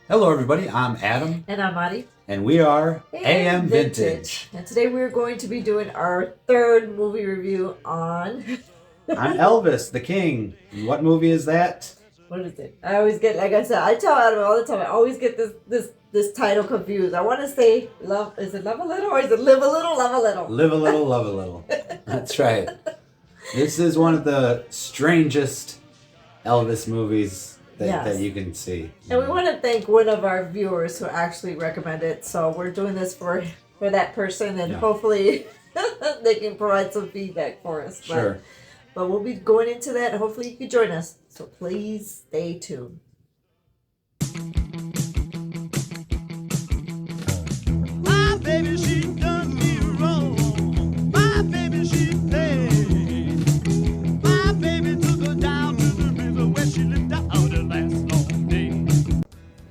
Hello everybody, I'm Adam. And I'm Adi. And we are AM Vintage. And today we're going to be doing our third movie review on... on Elvis, the King. And what movie is that? What is it? I always get, like I said, I tell Adam all the time, I always get this title confused. I want to say, is it Love a Little or is it Live a Little, Love a Little? Live a Little, Love a Little. That's right. This is one of the strangest Elvis movies that you can see. And we want to thank one of our viewers who actually recommended it. So we're doing this for that person, and hopefully they can provide some feedback for us. Sure. But we'll be going into that, and hopefully you can join us. So please stay tuned. My baby, she done me wrong. My baby, she played. My baby took her down to the river where she lived out the last long day.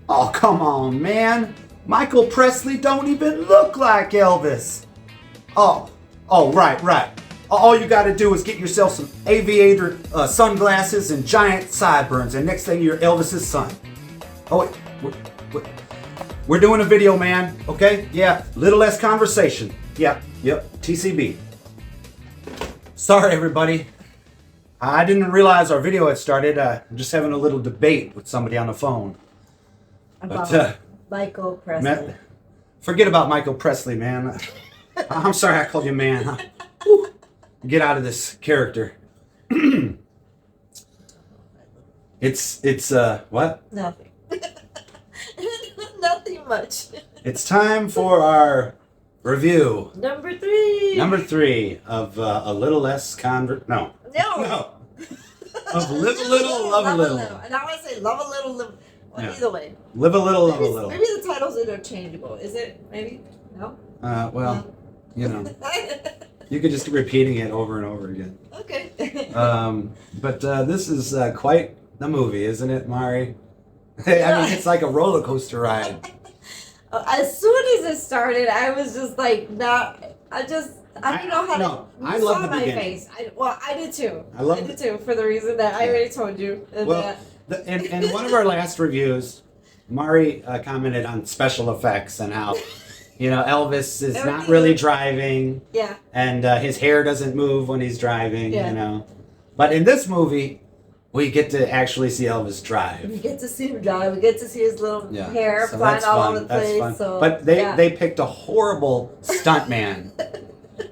Oh, come on, man. Michael Presley don't even look like Elvis. Oh, right. All you gotta do is get yourself some aviator sunglasses and giant sideburns, and next thing you're Elvis's son. Oh, wait. We're doing a video, man, okay? Yeah, little less conversation. Yep, TCB. Sorry, everybody. I didn't realize our video had started. I'm just having a little debate with somebody on the phone. About Michael Presley. Forget about Michael Presley, man. I'm sorry I called you man. Get out of this character. It's what? Nothing. Nothing much. It's time for our review. Number three of a little less No. Of Live a Little, Love a Little. And I want to say Love a Little, Live. Well, Yeah. Either way. Live a Little, Love a Little. Maybe the title's interchangeable. Is it? Maybe? No? Well, you know. You could just keep repeating it over and over again. Okay. But this is quite the movie, isn't it, Mari? I mean, it's like a roller coaster ride. As soon as it started, I was just like, I don't know how to. I You love saw the my beginning. face. I did too. I did too, for the reason that I already told you. And in one of our last reviews, Mari commented on special effects and how, Elvis is not really driving. Yeah. And his hair doesn't move when he's driving, But in this movie, we get to actually see Elvis drive. We get to see him drive. We get to see his little hair so flying all fun. over the place. Fun. So, but they picked a horrible stuntman.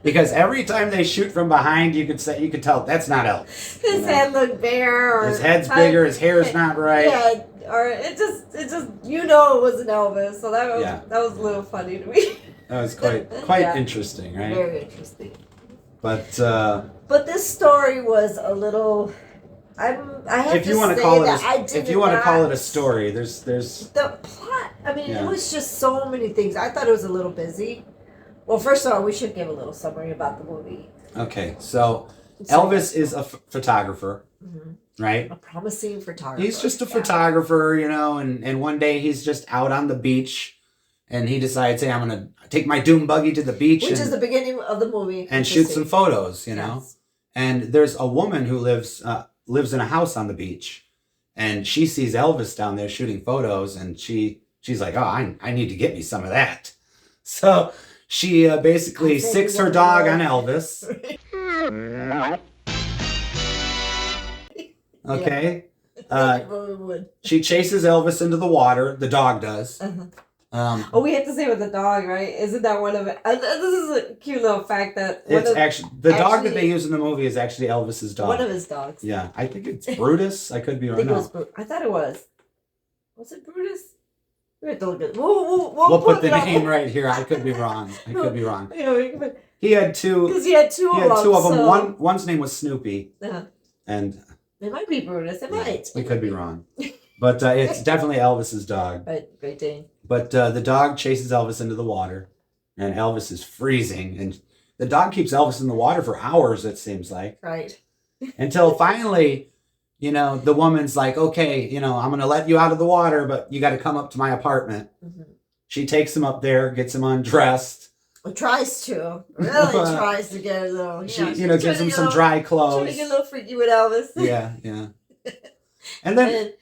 Because every time they shoot from behind, you could tell that's not Elvis. His head looked bare. Or his head's bigger. His hair's not right. Yeah, or it just it wasn't Elvis. So that was a little funny to me. That was quite interesting, right? Very interesting. But this story was a little. If you want to call it a story, there's the plot. I mean, it was just so many things. I thought it was a little busy. Well, first of all, we should give a little summary about the movie. Okay, so Elvis is a photographer, right? A promising photographer. He's just a photographer, and one day he's just out on the beach, and he decides, hey, I'm going to take my dune buggy to the beach. Which is the beginning of the movie. And shoot some photos, Yes. And there's a woman who lives in a house on the beach, and she sees Elvis down there shooting photos, and she's like, oh, I need to get me some of that. So she basically sicks her dog on Elvis. Okay. She chases Elvis into the water. The dog does. We have to say with the dog, right? Isn't that one of it? This is a cute little fact that dog that they use in the movie is actually Elvis's dog. One of his dogs. Yeah, I think it's Brutus. I could be wrong. I thought it was. Was it Brutus? We have to look at it. We'll put the name right here. I could be wrong. He had two. Because he had two of them. So. One's name was Snoopy. And it might be Brutus. It might. We could be wrong. But it's definitely Elvis's dog. Right, Great Dane. But the dog chases Elvis into the water, and Elvis is freezing. And the dog keeps Elvis in the water for hours, it seems like. Right. Until finally, the woman's like, okay, I'm going to let you out of the water, but you got to come up to my apartment. Mm-hmm. She takes him up there, gets him undressed. Well, tries to. Really tries to get a little. She, gives him some dry clothes. Trying to get a little freaky with Elvis. Yeah. And then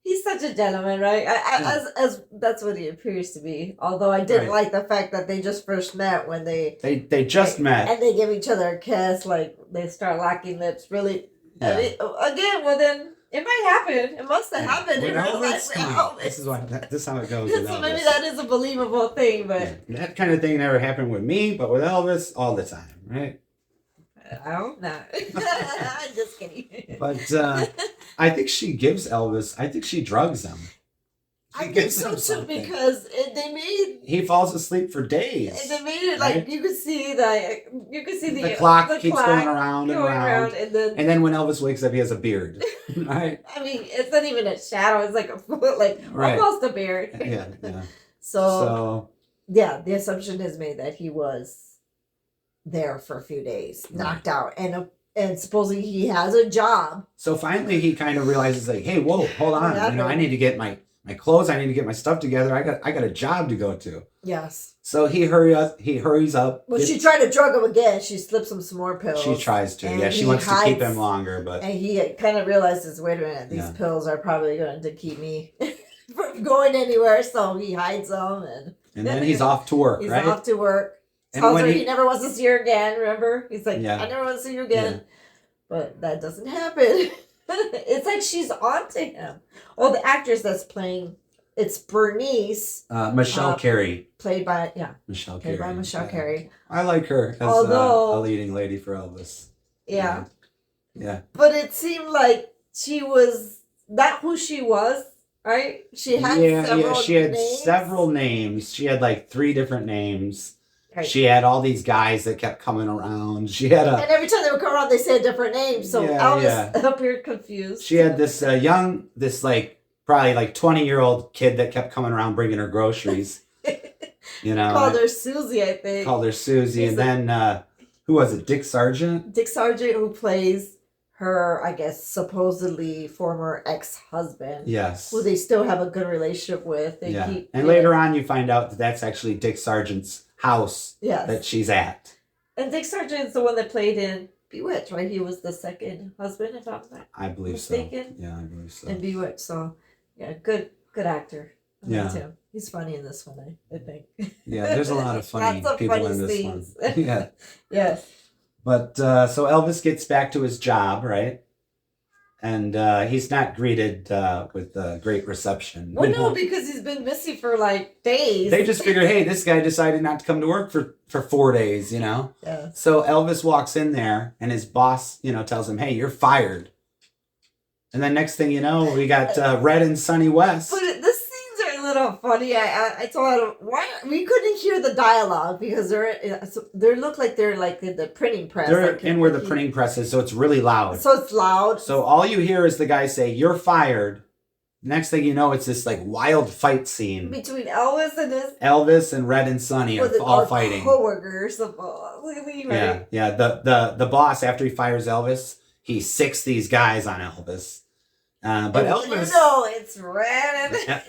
He's such a gentleman, right? As that's what he appears to be. Although I didn't like the fact that they just first met when they just met and they give each other a kiss, like they start locking lips. Really, Yeah. Again, well then it might happen. It must have happened in real life. This is how it goes. With So Elvis. maybe that is a believable thing, but that kind of thing never happened with me, but with Elvis, all the time, right? I hope not. I'm just kidding. But I think she gives Elvis. I think she drugs him. I think so too, because they made he falls asleep for days. And they made it like right? you could see the clock keeps going around and around, and then when Elvis wakes up, he has a beard. Right? I mean, it's not even a shadow; it's like almost a beard. Yeah. So yeah, the assumption is made that he was there for a few days, knocked out, and supposedly he has a job. So finally, he kind of realizes, like, hey, whoa, hold on, I need to get my clothes, I need to get my stuff together. I got a job to go to. Yes. So he hurries up. Well, she tried to drug him again. She slips him some more pills. She tries to. Yeah, she wants to keep him longer, but and he kind of realizes, wait a minute, these pills are probably going to keep me from going anywhere. So he hides them, and then he's off to work. He's right? off to work. Tells her he never wants to see her again. Remember, he's like, I never want to see you again, but that doesn't happen. It's like she's on to him. Oh, the actress that's playing, it's Bernice. Michelle Carey. Played by, Michelle Carey. Played by Michelle Carey. I like her as a leading lady for Elvis. Yeah. Yeah. But it seemed like she was not who she was, right? She had several names. She had like 3 different names. Right. She had all these guys that kept coming around. She had and every time they would come around, they said a different name. So Elvis appeared confused. She had this probably 20-year-old kid that kept coming around bringing her groceries. Called her Susie, I think. Called her Susie, and then who was it? Dick Sargent. Dick Sargent, who plays her, I guess, supposedly former ex-husband. Yes. Who they still have a good relationship with. And later on, you find out that that's actually Dick Sargent's house that she's at. And Dick Sargent's the one that played in Bewitched, right? He was the second husband, if I'm not I believe mistaken. So. Yeah, I believe so. In Bewitched, so yeah, good actor. I liked him. He's funny in this one, I think. Yeah, there's a lot of funny people in this one. Yeah. Yes. But so Elvis gets back to his job, right? And he's not greeted with great reception. Well, no, because he's been missing for days. They just figured, hey, this guy decided not to come to work for 4 days, Yeah. So Elvis walks in there, and his boss, tells him, hey, you're fired. And then next thing you know, we got Red and Sunny West. But the scenes are a little funny. I told him, why we couldn't hear the dialogue because they look like they're in the printing press. They're in where the printing press is, so it's really loud. So it's loud. So all you hear is the guy say, you're fired. Next thing you know, it's this wild fight scene. Between Elvis and Red and Sunny are all fighting. Co-workers. Right? Yeah. The boss, after he fires Elvis, he sicks these guys on Elvis. But Elvis, it's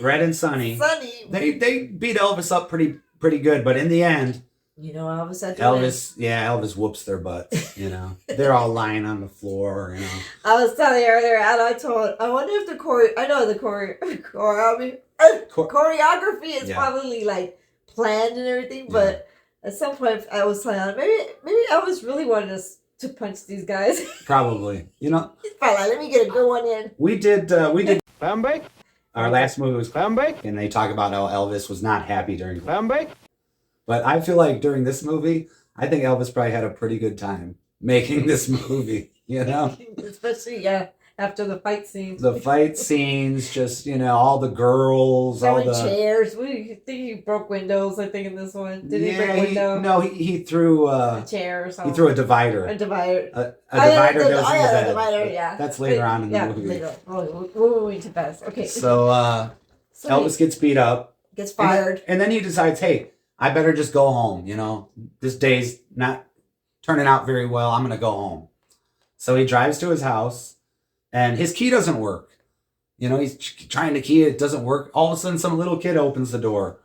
Red and Sunny. They beat Elvis up pretty good, but in the end, Elvis had to Elvis whoops their butts. They're all lying on the floor. I was telling you earlier, and I wonder if the choreography is probably planned and everything, but at some point I was telling maybe Elvis really wanted us to punch these guys. Probably. He's probably let me get a good one in. We did Clam bake? Our last movie was Clam bake? and they talk about how Elvis was not happy during Clam bake? But I feel like during this movie, I think Elvis probably had a pretty good time making this movie, Especially, after the fight scenes. The fight scenes, just, all the girls, throwing chairs. I think he broke windows, I think, in this one. Did he break a window? No, he threw a chair or something. He threw a divider. A divider. A divider goes in the bed. Divider, yeah. That's later on in the movie. Later. Oh, we're moving too fast. Okay. So, Elvis gets beat up. Gets fired. And then he decides, hey, I better just go home, This day's not turning out very well. I'm going to go home. So he drives to his house. And his key doesn't work. He's trying to key it. It doesn't work. All of a sudden, some little kid opens the door.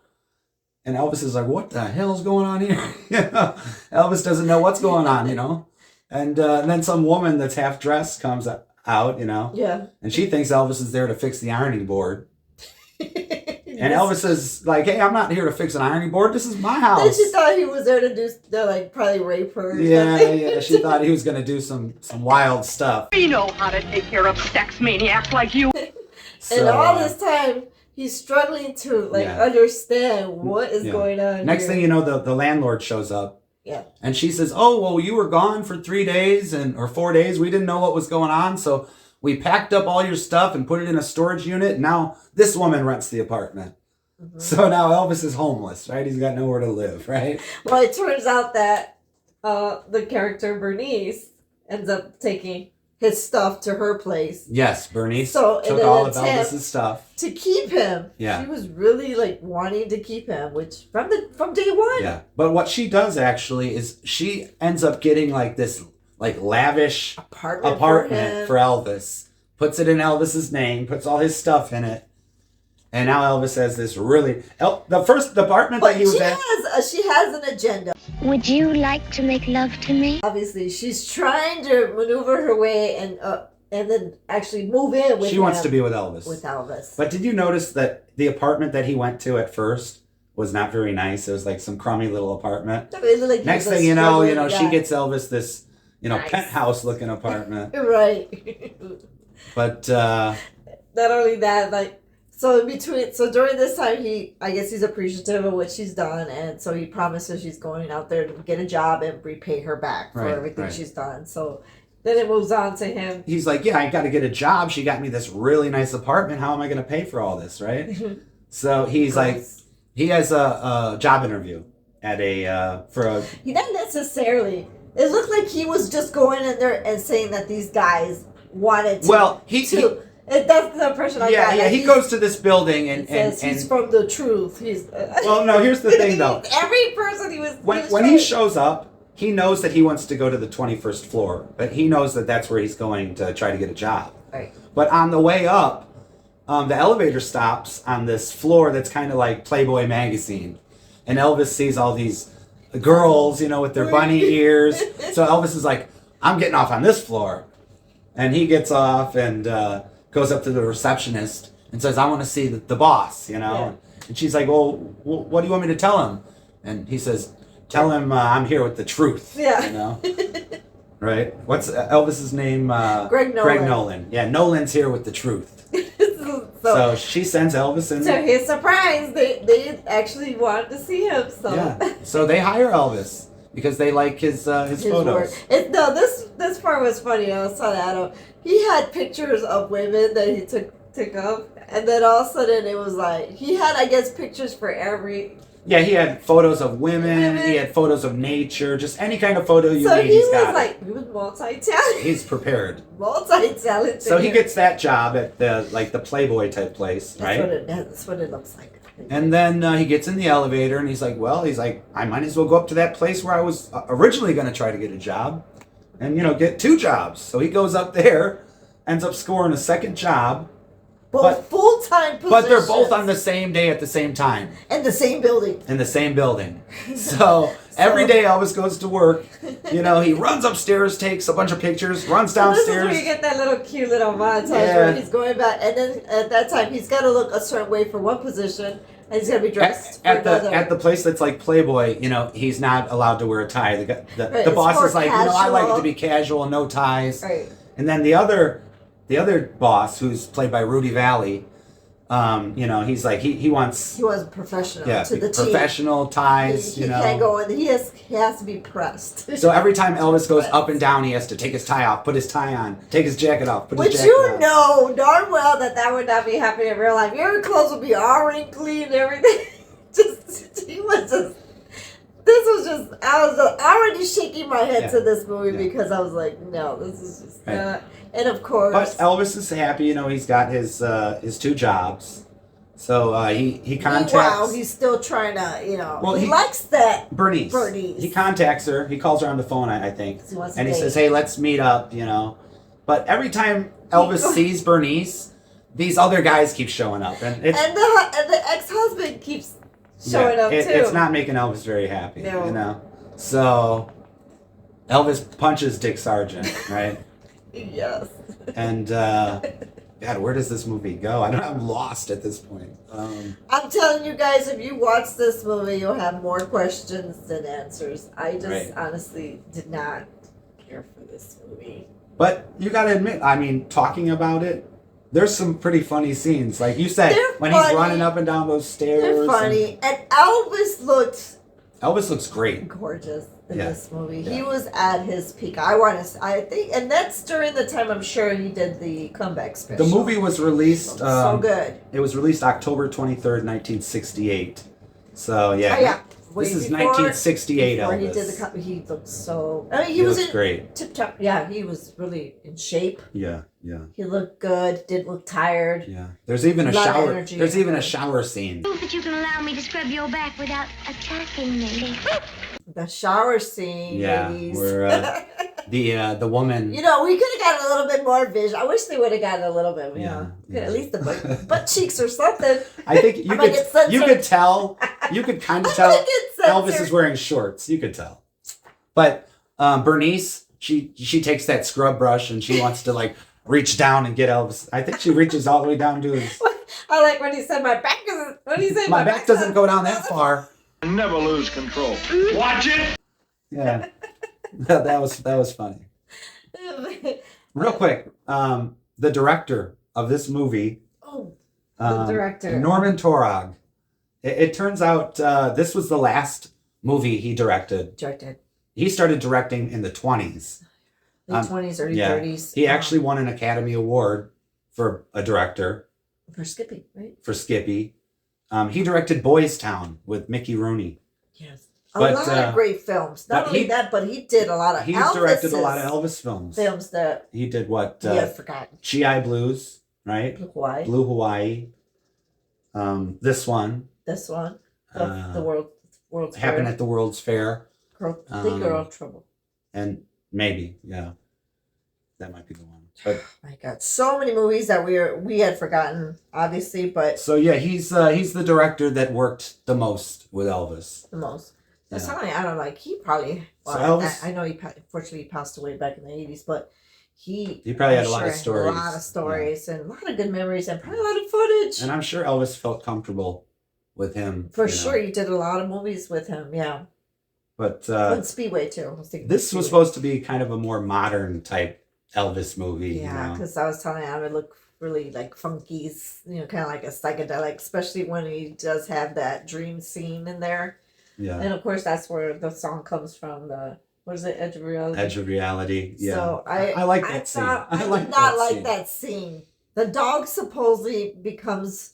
And Elvis is like, what the hell's going on here? Elvis doesn't know what's going on, And then some woman that's half dressed comes out, you know. Yeah. And she thinks Elvis is there to fix the ironing board. And Elvis is like, hey, I'm not here to fix an ironing board. This is my house. Then she thought he was there to like probably rape her. Yeah. She thought he was going to do some wild stuff. We know how to take care of sex maniacs like you. And all this time, he's struggling to understand what is going on. Next thing you know, the landlord shows up. Yeah. And she says, oh, well, you were gone for 3 days or 4 days. We didn't know what was going on. So we packed up all your stuff and put it in a storage unit. And now this woman rents the apartment. Mm-hmm. So now Elvis is homeless, right? He's got nowhere to live, right? Well, it turns out that the character Bernice ends up taking his stuff to her place. Yes, Bernice took all of Elvis's stuff to keep him. Yeah, she was really like wanting to keep him, which from day one. Yeah, but what she does actually is she ends up getting like this like lavish apartment for Elvis. Puts it in Elvis's name, puts all his stuff in it, and now Elvis has this really the first apartment that he was at. She has an agenda. Would you like to make love to me? Obviously, she's trying to maneuver her way and then actually move in with him. She wants to be with Elvis. With Elvis. But did you notice that the apartment that he went to at first was not very nice? It was like some crummy little apartment. Like next thing you know, she gets Elvis this, nice penthouse looking apartment. Right. But not only that, so during this time, I guess he's appreciative of what she's done, and so he promises she's going out there to get a job and repay her back for everything she's done. So then it moves on to him. He's like, yeah, I got to get a job. She got me this really nice apartment. How am I going to pay for all this, right? So he's like, he has a job interview at He not necessarily. It looked like he was just going in there and saying that these guys wanted to. Well, that's the impression I got. Yeah, he goes to this building and says he's from the truth. Well, no, here's the thing though. Every person he was when he shows up, he knows that he wants to go to the 21st floor, but he knows that that's where he's going to try to get a job. Right. But on the way up, the elevator stops on this floor that's kind of like Playboy magazine, and Elvis sees all these girls, with their bunny ears. So Elvis is like, I'm getting off on this floor, and he gets off and goes up to the receptionist and says, I want to see the boss, And she's like, well, what do you want me to tell him? And he says, tell him I'm here with the truth. Yeah. Right? What's Elvis's name? Greg Nolan. Greg Nolan. Yeah, Nolan's here with the truth. So she sends Elvis in. To his surprise, they actually wanted to see him. So so they hire Elvis because they like his photos. This part was funny. I saw that. He had pictures of women that he took up, and then all of a sudden it was like he had, I guess, pictures for every. Yeah, he had photos of women. He had photos of nature. Just any kind of photo you need, he's got. He was multi-talented. He's prepared. Multi-talented. So he gets that job at the Playboy type place, right? That's what it looks like. And then he gets in the elevator and he's like, I might as well go up to that place where I was originally going to try to get a job and, get 2 jobs. So he goes up there, ends up scoring a second job. Both full-time positions. But they're both on the same day at the same time. In the same building. So every day Elvis goes to work. He runs upstairs, takes a bunch of pictures, runs downstairs. This is where you get that little cute little montage where he's going back. And then at that time, he's got to look a certain way for one position. And he's got to be dressed at the place that's like Playboy, he's not allowed to wear a tie. The boss is like, I like it to be casual, no ties. Right. And then the other boss, who's played by Rudy Valley, he's like he wants professional. Yeah, to the professional team. ties. He can't go in. He has to be pressed. So every time Elvis goes up and down, he has to take his tie off, put his tie on, take his jacket off, put his jacket on. But you know darn well that would not be happening in real life. Your clothes would be all wrinkly and everything. I was already shaking my head to this movie because I was like, no, this is just not. And of course, but Elvis is happy. He's got his 2 jobs. So he contacts. Wow, he's still trying to, Well, he likes that Bernice. He contacts her. He calls her on the phone, I think, and he says, "Hey, let's meet up." But every time Elvis sees Bernice, these other guys keep showing up, and the ex-husband keeps showing up too. It's not making Elvis very happy, So Elvis punches Dick Sargent, right? Yes. And God, where does this movie go? I'm lost at this point. I'm telling you guys, if you watch this movie, you'll have more questions than answers. I just honestly did not care for this movie. But you got to admit, I mean, talking about it, there's some pretty funny scenes. Like you said, when he's running up and down those stairs. They're funny. And Elvis looks great. Gorgeous in this movie. Yeah. He was at his peak. I think, and that's during the time I'm sure he did the comeback special. The movie was released. So good. It was released October 23rd, 1968. So yeah. Oh, yeah. This is 1968 before Elvis. He did he looked so. I mean, he was great. Tip top. Yeah, he was really in shape. Yeah. He looked good. Didn't look tired. Yeah. There's even a shower. There's even a shower scene. Prove that you can allow me to scrub your back without attacking me. The shower scene. Yeah. Ladies. Where the woman. You know, we could have gotten a little bit more vision. I wish they would have gotten a little bit. At least the butt cheeks or something. I think you could tell. You could kind of tell Elvis is wearing shorts. You could tell. But Bernice, she takes that scrub brush and she wants to like reach down and get Elvis. I think she reaches all the way down to his. I like when he said my back doesn't. What did he say? My back doesn't go down that far. Never lose control. Watch it. Yeah, that was funny. Real quick, the director of this movie. Oh, the director Norman Torog. It turns out this was the last movie he directed. He started directing in the 20s. Late 20s, early 30s. He actually won an Academy Award for a director. For Skippy, right? For Skippy. He directed Boys Town with Mickey Rooney. Yes. A lot of great films. Not only that, but he did a lot of Elvis. He directed a lot of Elvis films. Films that... He did what? I've forgotten. GI Blues, right? Blue Hawaii. This one. The World's Fair. Happened at the World's Fair. Girl Trouble. And maybe, yeah. That might be the one. But my God, so many movies that we had forgotten, obviously, but so yeah, he's the director that worked the most with Elvis. The most. That's something I don't like. He probably. Well, so Elvis, I know he unfortunately passed away back in the 80s, but he probably had a lot of stories, and a lot of good memories, and probably a lot of footage. And I'm sure Elvis felt comfortable with him. For sure, you did a lot of movies with him, yeah. But Speedway too. This was supposed to be kind of a more modern type Elvis movie. Yeah, because I was telling you, I would look really like funky, kind of like a psychedelic, especially when he does have that dream scene in there. Yeah. And of course, that's where the song comes from. What is it? Edge of Reality. Edge of Reality. Yeah. So I like that scene. I did not like that scene. The dog supposedly becomes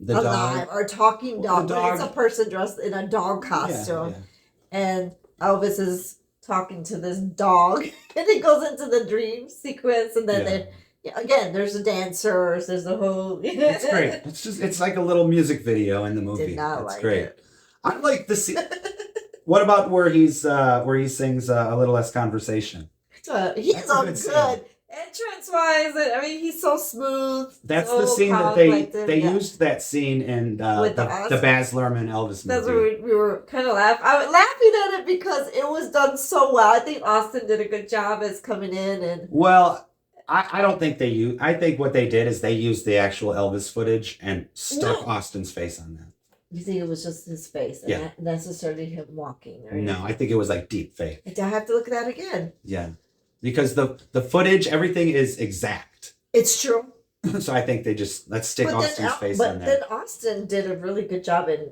alive or talking dog, but it's a person dressed in a dog costume, and Elvis is talking to this dog, and it goes into the dream sequence, and then again, there's the dancers, there's the whole. It's great. It's like a little music video in the movie. Did not it's like great. It. I like the scene. What about where he sings A Little Less Conversation? He's so good. Entrance-wise, I mean, he's so smooth. That's the scene that they used that scene in the Baz Luhrmann Elvis movie. That's where we were kind of laughing. I was laughing at it because it was done so well. I think Austin did a good job as coming in and. Well, I don't think they used. I think what they did is they used the actual Elvis footage and stuck Austin's face on that. You think it was just his face, and not necessarily him walking, right? No, I think it was like deep fake. I have to look at that again. Yeah. Because the footage, everything is exact. It's true. So I think let's stick Austin's face in there. But then Austin did a really good job in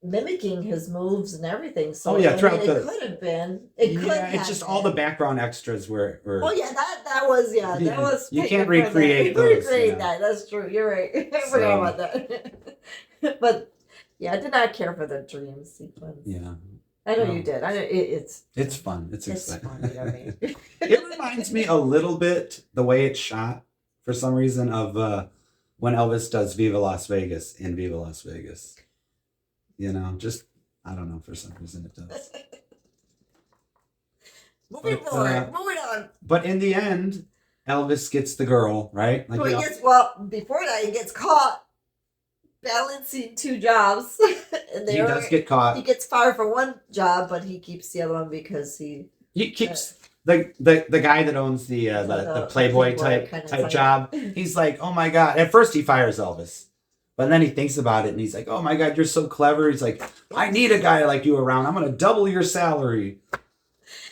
mimicking his moves and everything. So it could have been. It's just all the background extras were. Oh yeah, that was. You can't recreate those. That. That's true. You're right. I forgot about that. But yeah, I did not care for the dream sequence. Yeah. I know you did. It's fun. It's exciting. Funny, I mean. It reminds me a little bit, the way it's shot, for some reason, of when Elvis does Viva Las Vegas in Viva Las Vegas. I don't know, for some reason it does. Moving on. But in the end, Elvis gets the girl, right? Before that, he gets caught balancing two jobs. And he does get caught. He gets fired for one job, but he keeps the other one because he keeps the guy that owns the Playboy type job, he's like, oh my God. At first he fires Elvis. But then he thinks about it and he's like, oh my God, you're so clever. He's like, I need a guy like you around. I'm going to double your salary.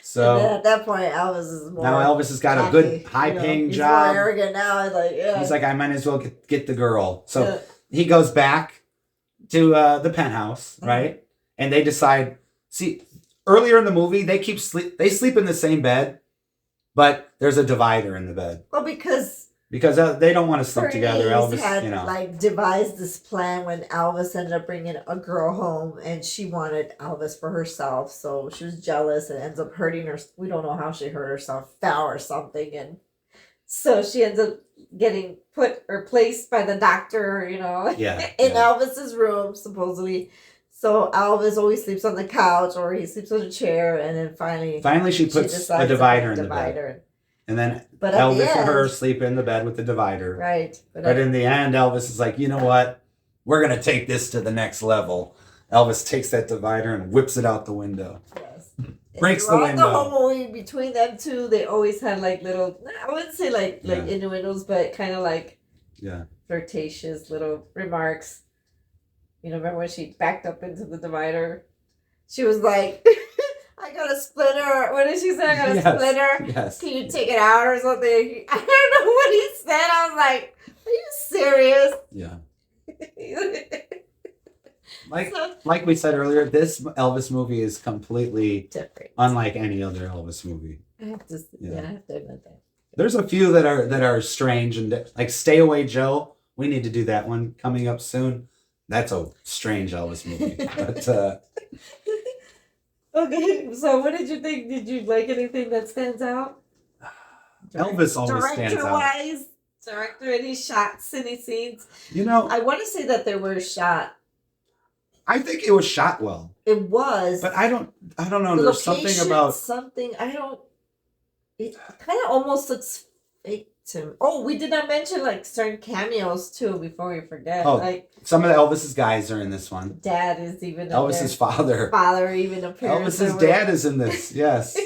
So at that point, Elvis is more. Now Elvis has got a good high-paying job. He's more arrogant now. He's like, yeah. He's like, I might as well get the girl. So he goes back to the penthouse, right? And they decide. See, earlier in the movie, they sleep in the same bed, but there's a divider in the bed. Well, because they don't want to sleep together. Elvis had devised this plan when Elvis ended up bringing a girl home, and she wanted Elvis for herself, so she was jealous and ends up hurting her. We don't know how she hurt herself, fell or something, and so she ends up getting put or placed by the doctor, in Elvis's room supposedly. So Elvis always sleeps on the couch or he sleeps on a chair, and then finally she puts a divider in the bed. And then Elvis and her sleep in the bed with the divider. Right. But in the end, Elvis is like, you know what? We're going to take this to the next level. Elvis takes that divider and whips it out the window. Yes. Breaks the window. The whole movie, between them two, they always had little, I wouldn't say like innuendos, but kind of flirtatious little remarks. Remember when she backed up into the divider? She was like... I got a splitter. What did she say? I got a splitter. Yes. Can you take it out or something? I don't know what he said. I was like, are you serious? Yeah. Like we said earlier, this Elvis movie is completely different, unlike any other Elvis movie. I have to admit that. There's a few that are strange and like Stay Away Joe. We need to do that one coming up soon. That's a strange Elvis movie, but. Okay, so what did you think? Did you like anything that stands out? Elvis always stands out. Director, any shots, any scenes? I want to say that they were shot. I think it was shot well. It was. But I don't know. There's something about... It kind of almost looks fake to me. Oh, we did not mention certain cameos too before we forget. Oh, some of the Elvis's guys are in this one. Dad is even Elvis's father. Father even appears. Elvis's dad is in this. Yes.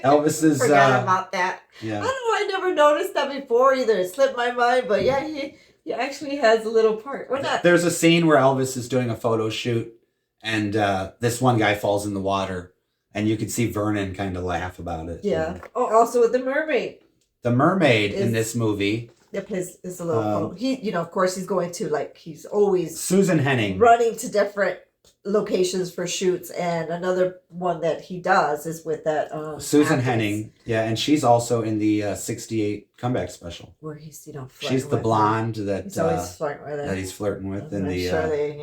Elvis's. Forgot about that. Yeah. I don't know. I never noticed that before either. It slipped my mind, but yeah, he actually has a little part. There's a scene where Elvis is doing a photo shoot, and this one guy falls in the water, and you can see Vernon kind of laugh about it. Yeah. Oh, also with the mermaid. The mermaid in this movie. Yep, is a little. He, of course, he's going to he's always Susan Henning running to different locations for shoots, and another one that he does is with that Susan Henning. Yeah, and she's also in the '68 comeback special where he's she's the blonde that he's always flirting with that he's flirting with in the. Sure they,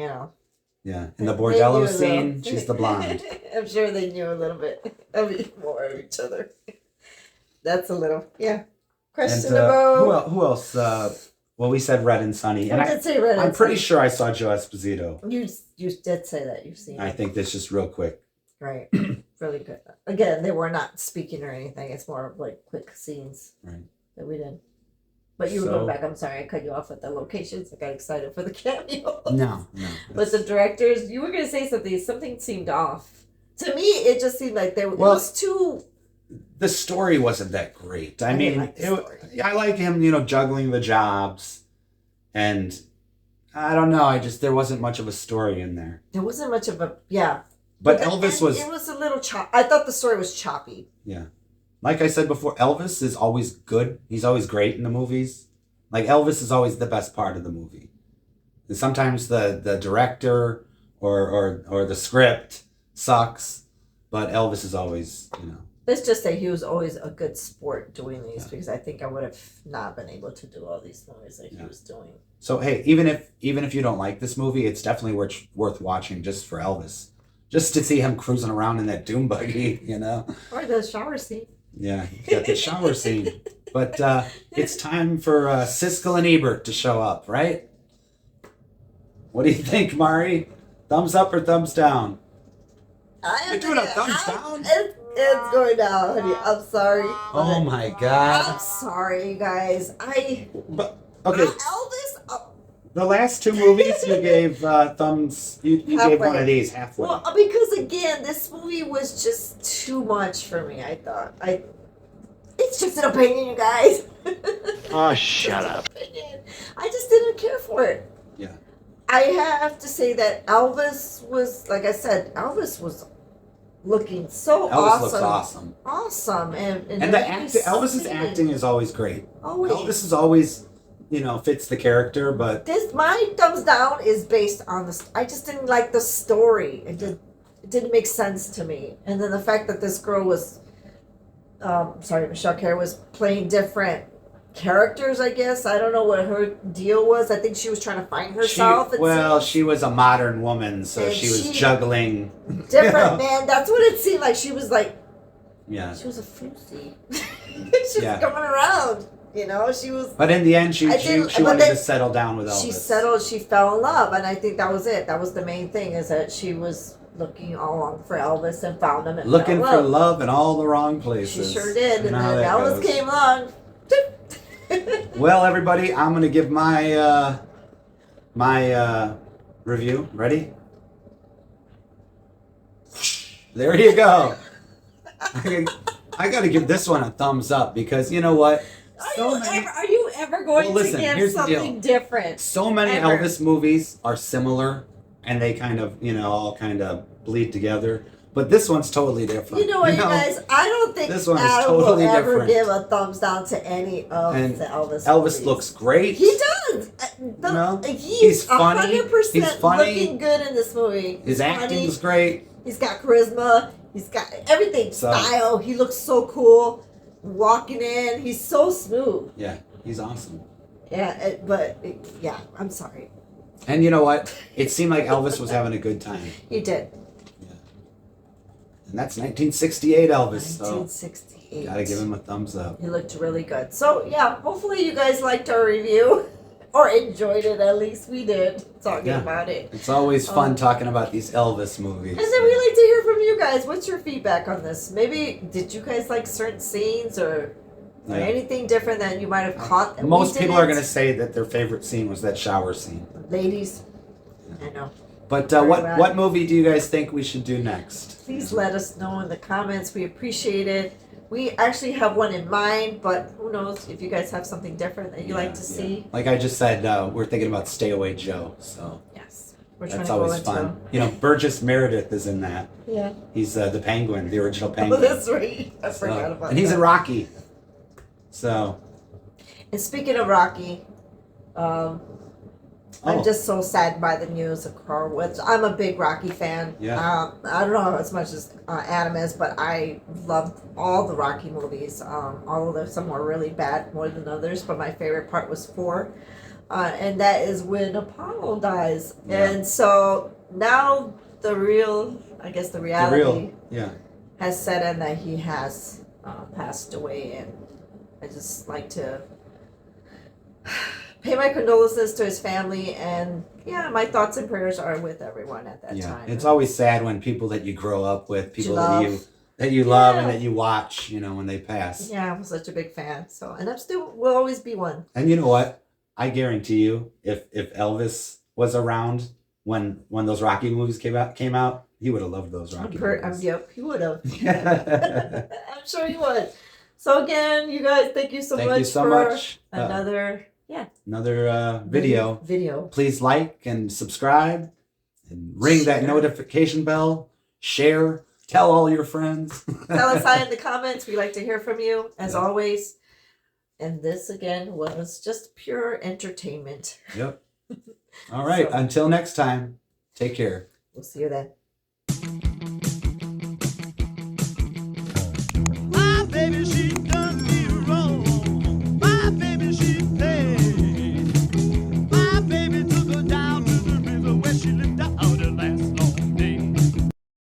Yeah, in the Bordello scene, she's the blonde. I'm sure they knew a little bit more of each other. That's a little questionable. And, who else? Well, we said Red and Sunny. I did say Red and Sunny. I'm pretty sure I saw Joe Esposito. You did say that. You've seen it. I think this just real quick. Right. Really good. Again, they were not speaking or anything. It's more of quick scenes. Right. That we did. But you were going back. I'm sorry, I cut you off with the locations. I got excited for the cameo. No. But the directors, you were going to say something. Something seemed off. To me, it just seemed like it was too... The story wasn't that great. I mean, I like him, juggling the jobs. And I don't know. There wasn't much of a story in there. There wasn't much of a... Yeah. But Elvis was... It was a little I thought the story was choppy. Yeah. Like I said before, Elvis is always good. He's always great in the movies. Elvis is always the best part of the movie. And sometimes the director or the script sucks, but Elvis is always, Let's just say he was always a good sport doing these because I think I would have not been able to do all these movies that he was doing. So hey, even if you don't like this movie, it's definitely worth watching just for Elvis. Just to see him cruising around in that doom buggy, Or the shower scene. Yeah, you got the shower scene. But it's time for Siskel and Ebert to show up, right? What do you think, Mari? Thumbs up or thumbs down? You're doing a thumbs down? It's going down, honey. I'm sorry. Oh my God. I'm sorry, you guys. Okay. Elvis. The last two movies you gave thumbs. You gave one of these halfway. Well, because again, this movie was just too much for me. I thought It's just an opinion, you guys. Oh, shut up. I just didn't care for it. Yeah. I have to say that Elvis was, like I said, Elvis was looking so Elvis awesome. looks awesome. Awesome. And the Elvis's acting is always great. Always. Elvis is always, fits the character, but My thumbs down is based on I just didn't like the story. It didn't make sense to me. And then the fact that this girl was, Michelle Carey was playing different characters, I guess. I don't know what her deal was. I think she was trying to find herself. She was a modern woman, so she was juggling. Different, man. That's what it seemed like. She was like, yeah. She was a foofy. She was coming around, She was. But in the end, she wanted to settle down with Elvis. She fell in love, and I think that was it. That was the main thing, is that she was looking all along for Elvis and found him. And looking for love in all the wrong places. She sure did. And then Elvis came along. Well, everybody, I'm gonna give my review. Ready? There you go. I gotta give this one a thumbs up because you know what? Are you ever going to give something different? So many Elvis movies are similar, and they kind of all kind of bleed together. But this one's totally different. You know what, you guys? I don't think this one is Adam totally will ever different. give a thumbs down to any of the Elvis Elvis movies. looks great. He does. He's funny. 100% looking good in this movie. His acting's great. He's got charisma. He's got everything. Style. He looks so cool. Walking in. He's so smooth. Yeah, he's awesome. Yeah, I'm sorry. And you know what? It seemed like Elvis was having a good time. He did. And that's 1968 Elvis. 1968. So gotta give him a thumbs up. He looked really good. So yeah, hopefully you guys liked our review. Or enjoyed it, at least we did, talking about it. It's always fun talking about these Elvis movies. And then we like to hear from you guys. What's your feedback on this? Maybe, did you guys like certain scenes or anything different that you might have caught? That most people are going to say that their favorite scene was that shower scene. Ladies, I know. But what movie do you guys think we should do next? Please let us know in the comments. We appreciate it. We actually have one in mind, but who knows if you guys have something different that you like to see. Like I just said, we're thinking about Stay Away Joe. So yes, that's always fun. Burgess Meredith is in that. Yeah. He's the Penguin, the original Penguin. Oh, that's right. I forgot about that. And he's in Rocky. So. And speaking of Rocky, I'm just so saddened by the news of Carl Woods. I'm a big Rocky fan. Yeah. I don't know as much as Adam is, but I loved all the Rocky movies. Although some were really bad more than others, but my favorite part was 4. And that is when Apollo dies. Yeah. And so now the reality has set in that he has passed away. And I just like to pay my condolences to his family, and my thoughts and prayers are with everyone at that time. It's always sad when people that you grow up with, people that you love and that you watch, when they pass. Yeah, I'm such a big fan. So, and will always be one. And you know what? I guarantee you, if Elvis was around when those Rocky movies came out, he would have loved those Rocky movies. Yep, he would have. I'm sure he would. So again, you guys, thank you so much for another. Another video. Please like and subscribe and ring that notification bell. Share. Tell all your friends. Tell us hi in the comments. We like to hear from you, as always. And this, again, was just pure entertainment. Yep. All right. Until next time, take care. We'll see you then.